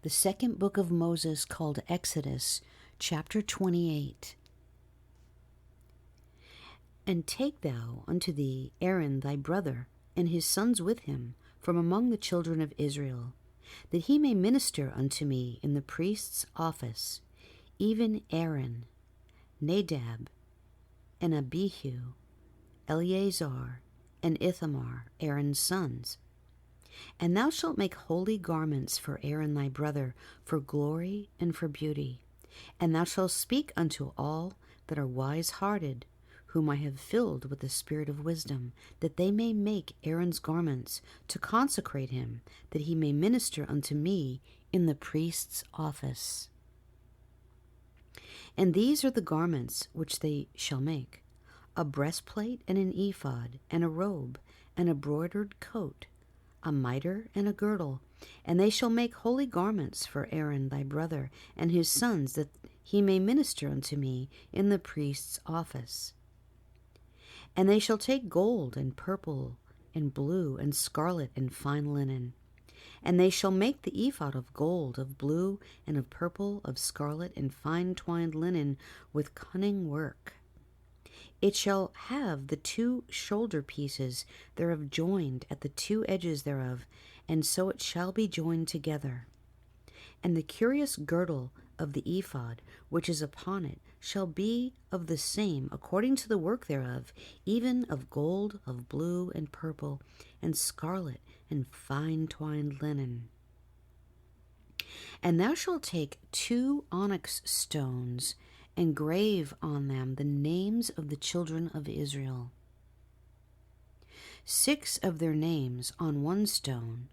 The second book of Moses, called Exodus, chapter 28. And take thou unto thee Aaron thy brother, and his sons with him, from among the children of Israel, that he may minister unto me in the priest's office, even Aaron, Nadab, and Abihu, Eleazar, and Ithamar, Aaron's sons. And thou shalt make holy garments for Aaron thy brother, for glory and for beauty. And thou shalt speak unto all that are wise-hearted, whom I have filled with the spirit of wisdom, that they may make Aaron's garments, to consecrate him, that he may minister unto me in the priest's office. And these are the garments which they shall make: a breastplate, and an ephod, and a robe, and a broidered coat, a mitre, and a girdle. And they shall make holy garments for Aaron thy brother, and his sons, that he may minister unto me in the priest's office. And they shall take gold, and purple, and blue, and scarlet, and fine linen. And they shall make the ephod of gold, of blue, and of purple, of scarlet, and fine twined linen, with cunning work. It shall have the two shoulder pieces thereof joined at the two edges thereof, and so it shall be joined together. And the curious girdle of the ephod, which is upon it, shall be of the same, according to the work thereof, even of gold, of blue, and purple, and scarlet, and fine twined linen. And thou shalt take 2 onyx stones, and grave on them the names of the children of Israel, 6 of their names on one stone,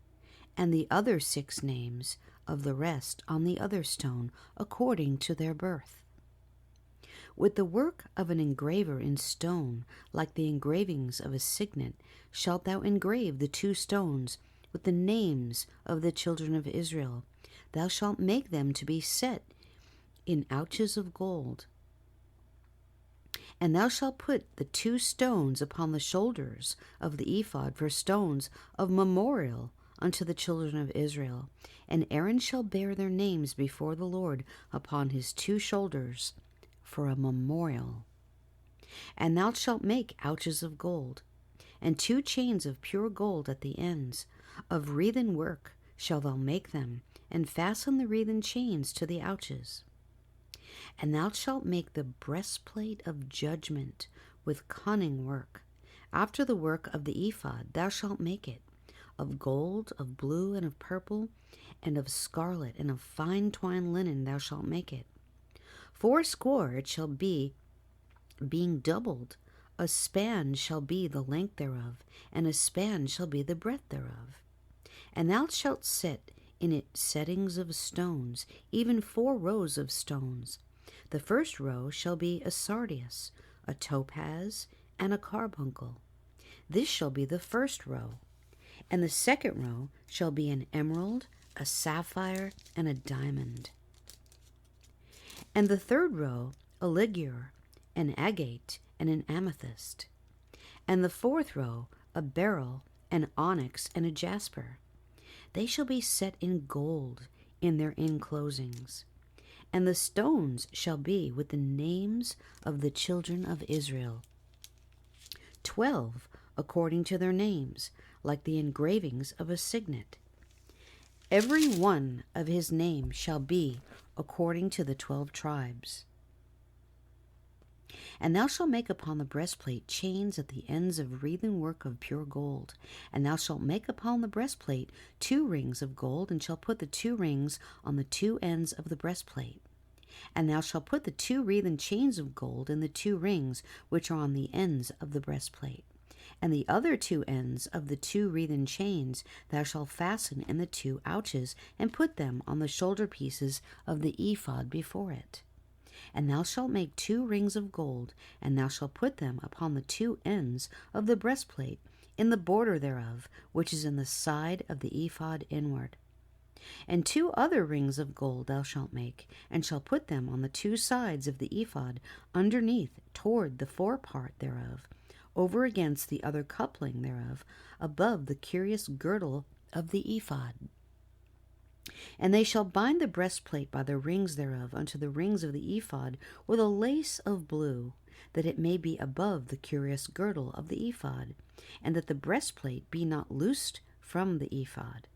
and the other 6 names of the rest on the other stone, according to their birth. With the work of an engraver in stone, like the engravings of a signet, shalt thou engrave the 2 stones with the names of the children of Israel. Thou shalt make them to be set in ouches of gold. And thou shalt put the 2 stones upon the shoulders of the ephod for stones of memorial unto the children of Israel. And Aaron shall bear their names before the Lord upon his 2 shoulders for a memorial. And thou shalt make ouches of gold, and 2 chains of pure gold at the ends. Of wreathen work shalt thou make them, and fasten the wreathen chains to the ouches. And thou shalt make the breastplate of judgment with cunning work. After the work of the ephod thou shalt make it, of gold, of blue, and of purple, and of scarlet, and of fine twined linen thou shalt make it. 80 it shall be, being doubled. A span shall be the length thereof, and a span shall be the breadth thereof. And thou shalt set in it settings of stones, even 4 rows of stones. The first row shall be a sardius, a topaz, and a carbuncle. This shall be the first row. And the second row shall be an emerald, a sapphire, and a diamond. And the third row a ligure, an agate, and an amethyst. And the fourth row a beryl, an onyx, and a jasper. They shall be set in gold in their inclosings. And the stones shall be with the names of the children of Israel, 12 according to their names, like the engravings of a signet. Every one of his name shall be according to the 12 tribes. And thou shalt make upon the breastplate chains at the ends of wreathen work of pure gold. And thou shalt make upon the breastplate 2 rings of gold, and shalt put the 2 rings on the 2 ends of the breastplate. And thou shalt put the 2 wreathen chains of gold in the 2 rings which are on the ends of the breastplate. And the other 2 ends of the 2 wreathen chains thou shalt fasten in the 2 ouches, and put them on the shoulder pieces of the ephod before it. And thou shalt make 2 rings of gold, and thou shalt put them upon the 2 ends of the breastplate, in the border thereof, which is in the side of the ephod inward. And 2 other rings of gold thou shalt make, and shalt put them on the 2 sides of the ephod, underneath toward the forepart thereof, over against the other coupling thereof, above the curious girdle of the ephod. And they shall bind the breastplate by the rings thereof unto the rings of the ephod with a lace of blue, that it may be above the curious girdle of the ephod, and that the breastplate be not loosed from the ephod.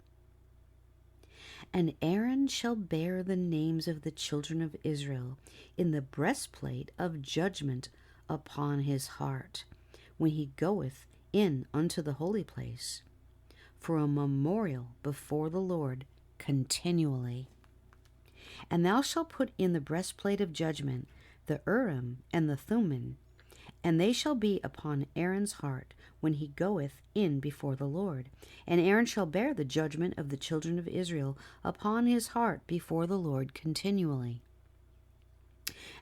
And Aaron shall bear the names of the children of Israel in the breastplate of judgment upon his heart, when he goeth in unto the holy place, for a memorial before the Lord continually. And thou shalt put in the breastplate of judgment the Urim and the Thummim, and they shall be upon Aaron's heart when he goeth in before the Lord. And Aaron shall bear the judgment of the children of Israel upon his heart before the Lord continually.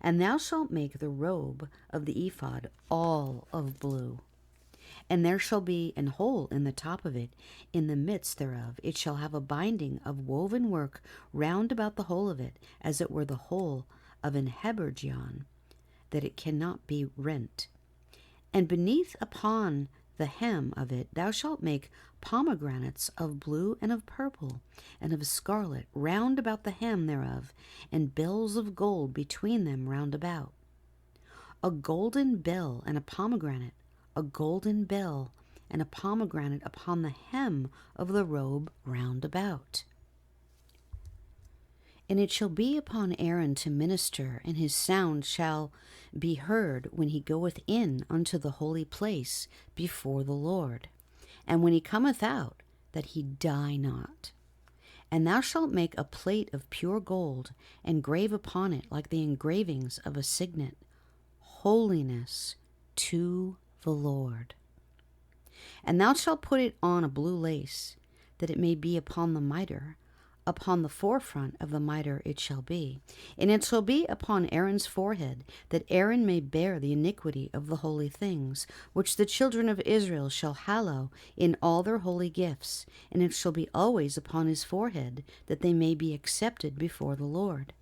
And thou shalt make the robe of the ephod all of blue. And there shall be an hole in the top of it, in the midst thereof. It shall have a binding of woven work round about the hole of it, as it were the hole of an habergeon, that it cannot be rent. And beneath upon the hem of it thou shalt make pomegranates of blue and of purple and of scarlet round about the hem thereof, and bells of gold between them round about. A golden bell and a pomegranate, a golden bell and a pomegranate upon the hem of the robe round about. And it shall be upon Aaron to minister, and his sound shall be heard when he goeth in unto the holy place before the Lord, and when he cometh out, that he die not. And thou shalt make a plate of pure gold, and grave upon it like the engravings of a signet, holiness to the Lord. And thou shalt put it on a blue lace, that it may be upon the mitre. Upon the forefront of the mitre it shall be. And it shall be upon Aaron's forehead, that Aaron may bear the iniquity of the holy things, which the children of Israel shall hallow in all their holy gifts. And it shall be always upon his forehead, that they may be accepted before the Lord.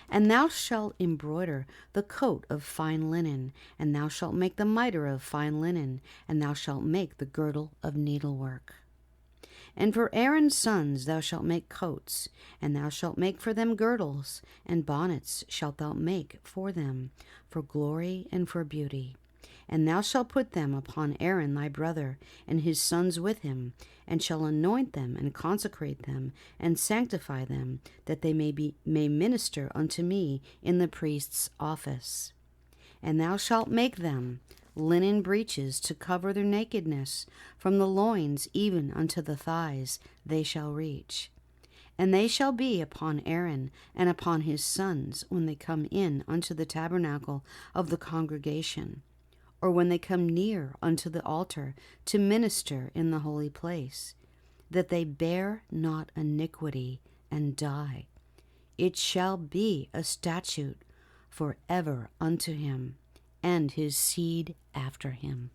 And thou shalt embroider the coat of fine linen, and thou shalt make the mitre of fine linen, and thou shalt make the girdle of needlework. And for Aaron's sons thou shalt make coats, and thou shalt make for them girdles, and bonnets shalt thou make for them, for glory and for beauty. And thou shalt put them upon Aaron thy brother, and his sons with him, and shall anoint them, and consecrate them, and sanctify them, that they may minister unto me in the priest's office. And thou shalt make them linen breeches to cover their nakedness, from the loins even unto the thighs they shall reach. And they shall be upon Aaron and upon his sons when they come in unto the tabernacle of the congregation, or when they come near unto the altar to minister in the holy place, that they bear not iniquity and die. It shall be a statute forever unto him and his seed after him.